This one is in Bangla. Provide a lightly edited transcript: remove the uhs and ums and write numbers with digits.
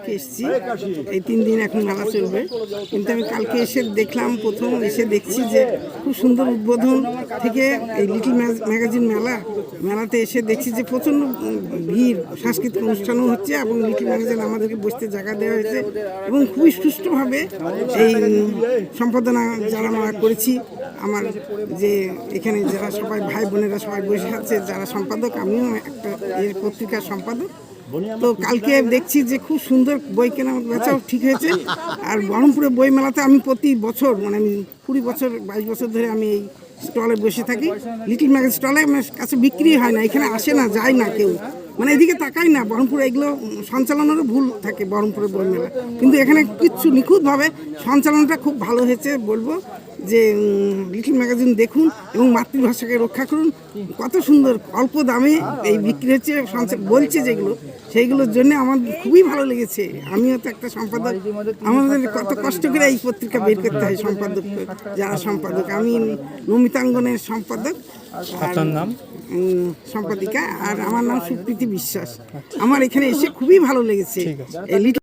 উপলক্ষে এসেছি। এই 3 দিন এখন মেলা চলবে, কিন্তু আমি কালকে এসে দেখলাম, প্রথম এসে দেখছি যে খুব সুন্দর উদ্বোধন থেকে এই লিটল ম্যাগাজিন মেলাতে এসে দেখছি যে প্রচণ্ড ভিড়, সাংস্কৃতিক অনুষ্ঠানও হচ্ছে এবং লিটল ম্যাগাজিন আমাদেরকে বসতে জায়গা দেওয়া হয়েছে এবং খুবই সুষ্ঠুভাবে এই সম্পাদনা যারা আমরা করেছি, আমার যে এখানে যারা সবাই ভাই বোনেরা সবাই বসে আছে, যারা সম্পাদক, আমিও একটা পত্রিকার সম্পাদক। তো কালকে দেখছি যে খুব সুন্দর বই কেনা বেচাও ঠিক হয়েছে। আর বহরমপুরে বই মেলাতে আমি প্রতি বছর, মানে আমি 20 বছর 22 বছর ধরে আমি এই স্টলে বসে থাকি। লিটল ম্যাগাজিন স্টলে আমার কাছে বিক্রি হয় না, এখানে আসে না, যায় না কেউ, মানে এদিকে তাকাই না। বহরমপুরে এগুলো সঞ্চালনেরও ভুল থাকে বহরমপুরে বই মেলা, কিন্তু এখানে কিচ্ছু নিখুঁতভাবে সঞ্চালনটা খুব ভালো হয়েছে। বলবো যে লিটল ম্যাগাজিন দেখুন এবং মাতৃভাষাকে রক্ষা করুন। কত সুন্দর অল্প দামে এই বিক্রি হচ্ছে, বলছে যেগুলো, সেইগুলোর জন্য আমার খুবই ভালো লেগেছে। আমিও তো একটা সম্পাদক, আমাদের কত কষ্ট করে এই পত্রিকা বের করতে হয় সম্পাদক, যারা সম্পাদক। আমি নমিতাঙ্গনের সম্পাদক, আপনার নাম? সম্পাদিকা, আর আমার নাম সুপ্রীতি বিশ্বাস। আমার এখানে এসে খুবই ভালো লেগেছে।